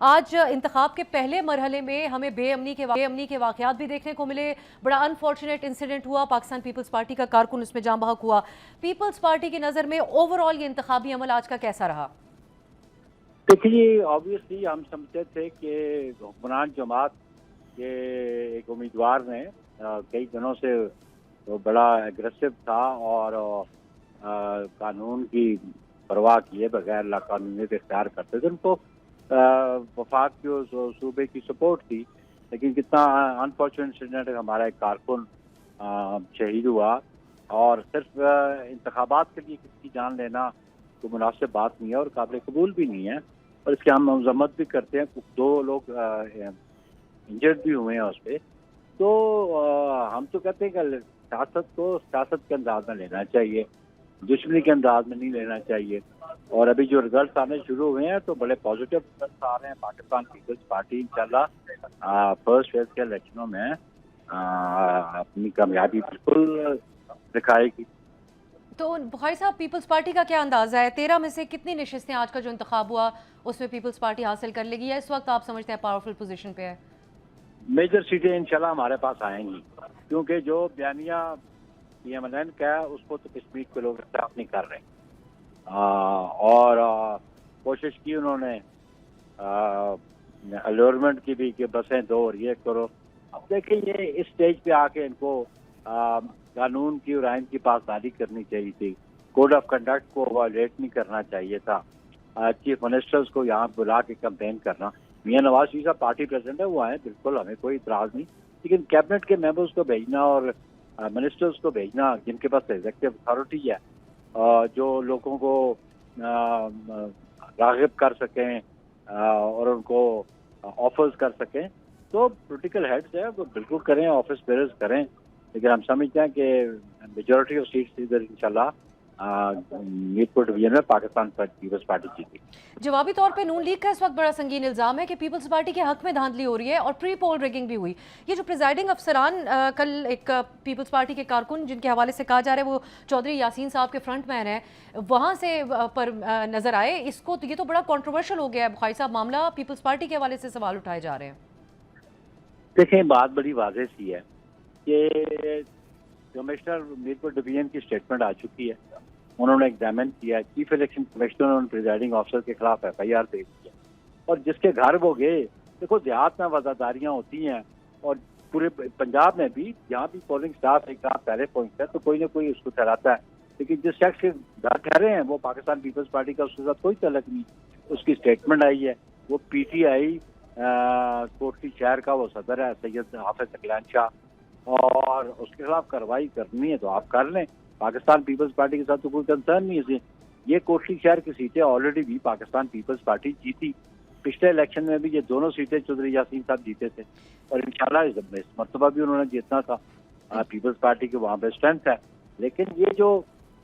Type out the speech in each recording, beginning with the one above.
आज इंतखाब के पहले मरहले में हमें बेअमनी के वाकयात भी देखने को मिले। बड़ा अनफॉर्चुनेट इंसिडेंट हुआ, पाकिस्तान पीपल्स पार्टी का कारकुन उसमें जाँ बहक हुआ। पीपल्स पार्टी की नज़र में ओवरऑल ये इंतखाबी अमल आज का कैसा रहा? देखिए, ऑब्वियसली हम समझते थे कि हुक्मरान जमात के एक उम्मीदवार ने कई दिनों से वो बड़ा एग्रेसिव था और कानून की परवाह किए बगैर लाकानूनियत इख्तियार करते थे। उनको वफाक की उस सूबे की सपोर्ट थी, लेकिन कितना अनफॉर्चुनेट इंसिडेंट, हमारा एक कारकुन शहीद हुआ और सिर्फ इंतखाबात के लिए किसी की जान लेना तो मुनासिब बात नहीं है और काबिल कबूल भी नहीं है। और इसकी हम मजम्मत भी करते हैं। दो लोग इंजर्ड भी हुए हैं उस पर। तो हम तो कहते हैं कि सियासत को सियासत के अंदाज में लेना चाहिए, दुश्मनी के अंदाज में नहीं लेना चाहिए। और अभी जो रिजल्ट आने शुरू हुए हैं तो बड़े पॉजिटिव रिजल्ट आ रहे हैं। पाकिस्तान पीपल्स पार्टी इंशाल्लाह फर्स्ट फेज के इलेक्शनों में अपनी कामयाबी बिल्कुल दिखाएगी। तो बुखारी साहब, पीपल्स पार्टी का क्या अंदाजा है? 13 में से कितनी नशिस्तें आज का जो इंतखाब हुआ उसमें पीपल्स पार्टी हासिल कर लेगी, या इस वक्त आप समझते हैं पावरफुल पोजीशन पे है? मेजर सीटें इंशाल्लाह हमारे पास आएंगी, क्योंकि जो बयानिया PMLN का है उसको तो कश्मीर के लोग एक्सेप्ट नहीं कर रहे। और कोशिश की उन्होंने अल्योरमेंट की भी कि बसें दो और ये करो। अब देखिए, ये इस स्टेज पे आके इनको कानून की और आइन की पासदारी करनी चाहिए थी। कोड ऑफ कंडक्ट को वायलेट नहीं करना चाहिए था। चीफ मिनिस्टर्स को यहाँ बुला के कैंपेन करना। मियां नवाज शरीफ साहब पार्टी प्रेसिडेंट है, वो आए, बिल्कुल हमें कोई इतराज नहीं, लेकिन कैबिनेट के मेंबर्स को भेजना और मिनिस्टर्स को भेजना जिनके पास एग्जीक्यूटिव अथॉरिटी है, जो लोगों को राग़िब कर सकें और उनको ऑफर्स कर सकें, तो पॉलिटिकल हेड्स है वो बिल्कुल करें, ऑफिस बेयर्स करें। लेकिन हम समझते हैं कि मेजॉरिटी ऑफ सीट्स इधर इंशाल्लाह मीरपुर डिवीजन में पाकिस्तान पीपल्स पार्टी जीती। जवाबी तौर पे नून लीग का इस वक्त बड़ा संगीन इल्जाम है कि पीपल्स पार्टी के हक में धांधली हो रही है और प्री पोल रिगिंग भी हुई। ये जो प्रिजाइडिंग अफसरान कल एक पीपल्स पार्टी के कारकुन जिनके हवाले से कहा जा रहा है वो चौधरी यासीन साहब के फ्रंट मैन है, वहाँ से पर नजर आए, इसको तो ये तो बड़ा कॉन्ट्रोवर्शियल हो गया है बुखारी साहब। मामला पीपल्स पार्टी के हवाले से सवाल उठाए जा रहे हैं। देखें, बात बड़ी वाज़ेह सी है कि कमिश्नर मीरपुर डिवीजन की स्टेटमेंट आ चुकी है, उन्होंने एग्जामिन किया। चीफ इलेक्शन कमिश्नर और प्रिजाइडिंग ऑफिसर के खिलाफ FIR दे दी है और जिसके घर वो गए, देखो देहात में वजादारियाँ होती हैं और पूरे पंजाब में भी जहाँ भी पोलिंग स्टाफ एक साथ पहले पहुँचता है तो कोई ना कोई उसको ठहराता है। लेकिन जिस शख्स के घर ठहरे हैं वो पाकिस्तान पीपल्स पार्टी का, उसके साथ कोई तल्लुक नहीं। उसकी स्टेटमेंट आई है, वो PTI कोटली शहर का वो सदर है सैयद हाफिज अकलान शाह, और उसके खिलाफ कार्रवाई करनी है तो आप कर लें। पाकिस्तान पीपल्स पार्टी के साथ तो कोई कंसर्न नहीं है। ये कोटली शहर की सीटें ऑलरेडी भी पाकिस्तान पीपल्स पार्टी जीती। पिछले इलेक्शन में भी ये दोनों सीटें चौधरी यासीन साहब जीते थे और इंशाल्लाह इस मरतबा भी उन्होंने जीतना था। पीपल्स पार्टी के वहाँ पे स्ट्रेंथ है। लेकिन ये जो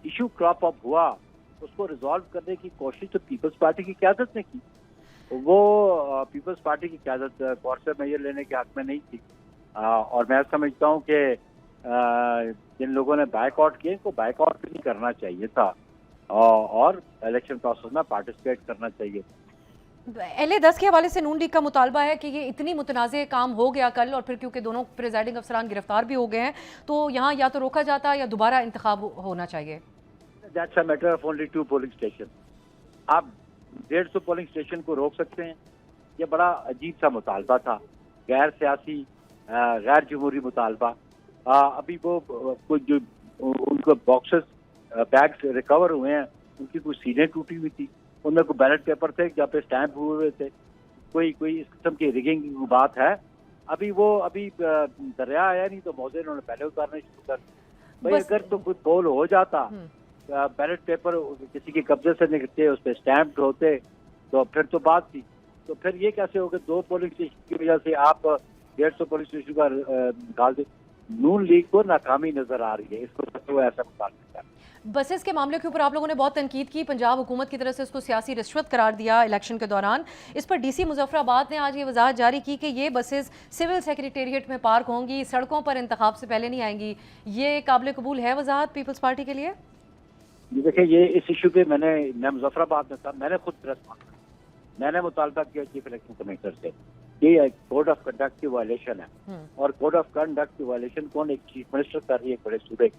इशू क्रॉप अप हुआ उसको रिजॉल्व करने की कोशिश तो पीपल्स पार्टी की क़यादत ने की। वो पीपल्स पार्टी की क़यादत कौरसर मेयर लेने के हक में नहीं थी। और मैं समझता हूँ कि जिन लोगों ने बाइकआउट किए इनको बाइकआउट भी नहीं करना चाहिए था और इलेक्शन प्रोसेस में पार्टिसिपेट करना चाहिए। LA-10 के हवाले से नून लीग का मुतालबा है कि ये इतनी मुतनाज़ काम हो गया कल, और फिर क्योंकि दोनों प्रिजाइडिंग अफसरान गिरफ्तार भी हो गए हैं, तो यहाँ या तो रोका जाता या दोबारा इंतखाब होना चाहिए। That's a matter of only 2 polling station. आप 150 पोलिंग स्टेशन को रोक सकते हैं। ये बड़ा अजीब सा मुतालबा था, गैर सियासी गैर जमहूरी मुतालबा। अभी वो कुछ जो उनको बॉक्सेस बैग्स रिकवर हुए हैं, उनकी कुछ सीलें टूटी हुई थी, उनमें कोई बैलेट पेपर थे जहाँ पे स्टैंप हुए हुए थे। कोई इस किस्म की रिगिंग की बात है। अभी दरिया आया नहीं तो मौजे उन्होंने पहले उतारने शुरू कर। भाई अगर तो कुछ पोल हो जाता, बैलेट पेपर किसी के कब्जे से निकलते, उस पर स्टैंप होते, तो फिर तो बात थी। तो फिर ये कैसे हो गया 2 पोलिंग स्टेशन की वजह से आप 150 पोलिंग स्टेशन का निकाल दे। नून लीग को नाकामी नजर आ रही है, इसको तो ऐसा मुताबिक है। बसेस के मामले के ऊपर आप लोगों ने बहुत तनकीद की, पंजाब हुकूमत की तरफ से इसको सियासी रिश्वत करार दिया इलेक्शन के दौरान। इस पर DC मुजफ्फराबाद ने आज ये वजाहत जारी की कि ये बसेस सिविल सेक्रेटेरिएट में पार्क होंगी, सड़कों पर इंतखाब से पहले नहीं आएंगी। ये काबिल कबूल है वजाहत पीपल्स पार्टी के लिए? देखिए, ये इस इशू पे मैं मुजफ्फराबाद में था, मैंने खुद प्रेस मैंने मुतालबा किया चीफ इलेक्शन कमिश्नर से कि कोड ऑफ कंडक्ट की वायलेशन है, और कोड ऑफ कंडक्ट की वायलेशन कौन, एक चीफ मिनिस्टर कर रही है बड़े सूबे की।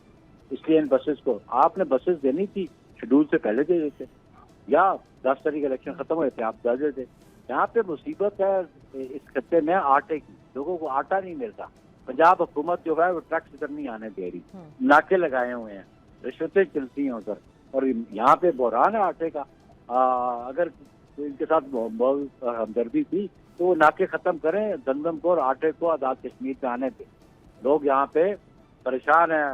इसलिए इन बसेस को आपने बसेस देनी थी, शेड्यूल से पहले दे देते, या 10 तारीख इलेक्शन खत्म हुए थे आप दे देते। यहाँ पे मुसीबत है इस खत्ते में आटे की, लोगों को आटा नहीं मिलता। पंजाब हुकूमत जो है वो ट्रक्स इधर नहीं आने दे रही, नाके लगाए हुए हैं, रिश्वतें चलती हैं उधर, और यहाँ पे बहरान है आटे का। अगर इनके साथ बहुत हमदर्दी थी तो वो नाके खत्म करें, गंदम को और आटे को आज़ाद कश्मीर पे आने दें। लोग यहाँ पे परेशान हैं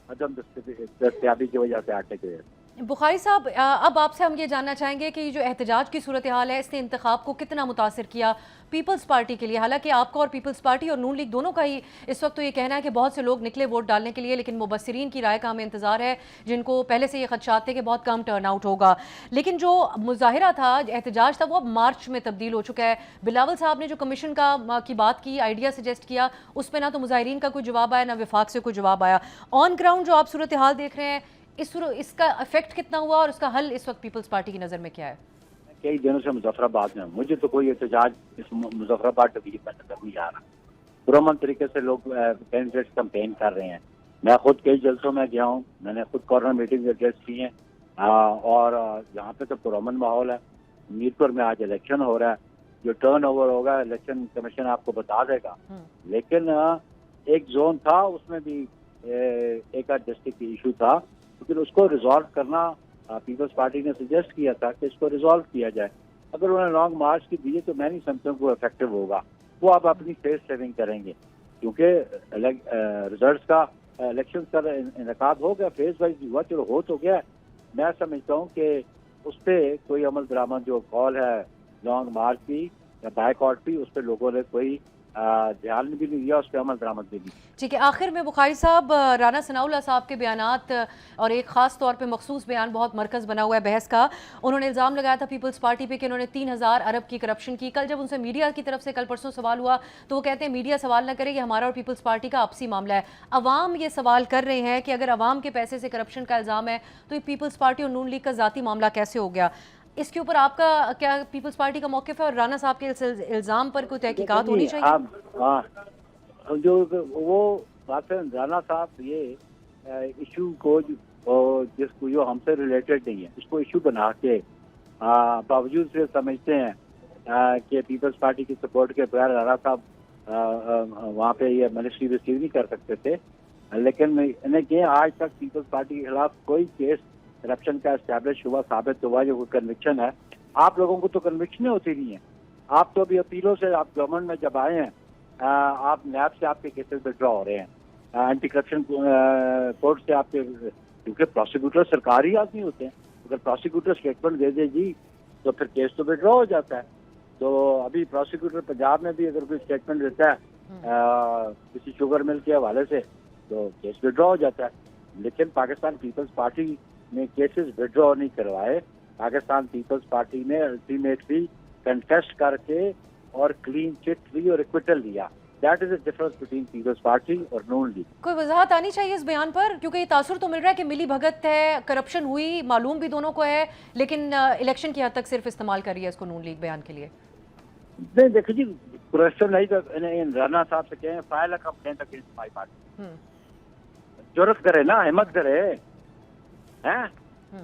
अदम दस्तयाबी की वजह से, आटे की वजह से। बुखारी साहब, अब आपसे हम ये जानना चाहेंगे कि जो एहतजाज की सूरत हाल है, इसने इंतखाब को कितना मुतासर किया पीपल्स पार्टी के लिए? हालांकि आपको और पीपल्स पार्टी और नून लीग दोनों का ही इस वक्त तो ये कहना है कि बहुत से लोग निकले वोट डालने के लिए, लेकिन मुबस्सिरीन की राय का हमें इंतजार है, जिनको पहले से ये खदशात थे कि बहुत कम टर्न आउट होगा। लेकिन जो मुजाहिरा था, एहतजाज था, वो अब मार्च में तब्दील हो चुका है। बिलावल साहब ने जो कमीशन की बात की, आइडिया सजेस्ट किया, उस पर ना तो मुजाहिरीन का कोई जवाब आया, ना विफाक से कोई जवाब आया। ऑन ग्राउंड जो आप सूरत हाल देख रहे हैं, इसका इफेक्ट कितना हुआ और उसका हल इस वक्त पीपल्स पार्टी की नज़र में क्या है? कई दिनों से मुजफ्फराबाद में, मुझे तो कोई एहतजाज इस मुजफ्फराबाद डिवीजन में नजर नहीं आ रहा। पुरअमन तरीके से लोग कैंडिडेट्स कैंपेन कर रहे हैं। मैं खुद कई जलसों में गया हूँ, मैंने खुद कॉर्नर मीटिंग एड्रेस की हैं, और यहाँ पे तो पुरअमन माहौल है। मीरपुर में आज इलेक्शन हो रहा है, जो टर्न ओवर होगा इलेक्शन कमीशन आपको बता देगा। लेकिन एक जोन था, उसमें भी एक आध डिस्ट्रिक्ट इशू था, लेकिन उसको रिजॉल्व करना पीपल्स पार्टी ने सजेस्ट किया था कि इसको रिजॉल्व किया जाए। अगर उन्होंने लॉन्ग मार्च की दी है तो मैं नहीं समझता वो इफेक्टिव होगा। वो आप अपनी फेस सेविंग करेंगे, क्योंकि रिजल्ट का इलेक्शन का इनकाद हो गया, फेज वाइज हुआ, चलो हो तो गया। मैं समझता हूँ कि उस पर कोई अमल दरामद जो कॉल है लॉन्ग मार्च की या बायकॉट की, उस पर लोगों ने कोई ध्यान भी नहीं दिया, उस पर अमल दरामद भी नहीं। ठीक है, आखिर में बुखारी साहब, राना सनाउल्लाह साहब के बयानात और एक ख़ास तौर पे मखसूस बयान बहुत मरकज़ बना हुआ है बहस का। उन्होंने इल्ज़ाम लगाया था पीपल्स पार्टी पे कि उन्होंने 3000 अरब की करप्शन की। कल जब उनसे मीडिया की तरफ से कल परसों सवाल हुआ तो वो कहते हैं मीडिया सवाल ना करे, ये हमारा और पीपल्स पार्टी का आपसी मामला है। अवाम ये सवाल कर रहे हैं कि अगर अवाम के पैसे से करप्शन का इल्ज़ाम है तो ये पीपल्स पार्टी और नून लीग का ज़ाती मामला कैसे हो गया? इसके ऊपर आपका क्या पीपल्स पार्टी का मौक़िफ़ है, और राना साहब के इल्ज़ाम पर कोई तहकीकात होनी चाहिए? जो वो बात है, राना साहब ये इशू को जिसको जो हमसे रिलेटेड नहीं है, इसको इशू बना के बावजूद से समझते हैं कि पीपल्स पार्टी की सपोर्ट के बगैर राना साहब वहाँ पे ये मिनिस्ट्री रिसीव नहीं कर सकते थे। लेकिन इन्हें कि आज तक पीपल्स पार्टी के खिलाफ कोई केस करप्शन का एस्टैब्लिश हुआ, साबित हुआ, जो कन्विक्शन है। आप लोगों को तो कन्विक्शन होती नहीं है। आप तो अभी अपीलों से, आप गवर्नमेंट में जब आए हैं, आप नैब से आपके केसेस विड्रॉ हो रहे हैं, एंटी करप्शन कोर्ट से आपके, क्योंकि प्रोसिक्यूटर सरकारी आदमी होते हैं। अगर प्रोसिक्यूटर स्टेटमेंट दे दे जी तो फिर केस तो विड्रॉ हो जाता है। तो अभी प्रोसिक्यूटर पंजाब में भी अगर कोई स्टेटमेंट देता है किसी शुगर मिल के हवाले से तो केस विड्रॉ हो जाता है। लेकिन पाकिस्तान पीपल्स पार्टी ने केसेस विड्रॉ नहीं करवाए। पाकिस्तान पीपल्स पार्टी ने अल्टीमेटली कंटेस्ट करके और क्लीन चिट ली और इक्विटल लिया। That is the difference between peoples party और नून लीग। कोई वजाहत आनी चाहिए इस बयान पर, क्योंकि ये तासुर तो मिल रहा है कि मिली भगत है, करप्शन हुई, मालूम भी दोनों को है, लेकिन इलेक्शन की हद तक सिर्फ इस्तेमाल कर रही है इसको नून लीग बयान के लिए। नहीं देखिए जी, करप्शन नहीं तो राना साहब से कहें file a complaint against my party, जरूरत करे ना, हिम्मत करे, हैं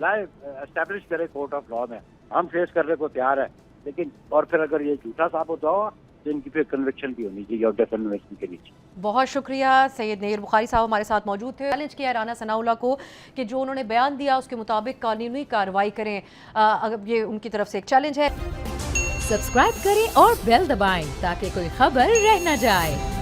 लाइव एस्टैब्लिश करे कोर्ट ऑफ लॉ में, हम फेस करने को तैयार है। लेकिन और फिर अगर ये झूठा साबित हो तो इनकी फिर कन्विक्शन भी होनी चाहिए और डेफिनेशन के नीचे। बहुत शुक्रिया। सैयद नईर बुखारी साहब हमारे साथ मौजूद थे। चैलेंज किया राना सनाउल्लाह को कि जो उन्होंने बयान दिया उसके मुताबिक कानूनी कार्रवाई करें। अगर ये उनकी तरफ से एक चैलेंज है। सब्सक्राइब करें और बेल दबाएं ताकि कोई खबर रह न जाए।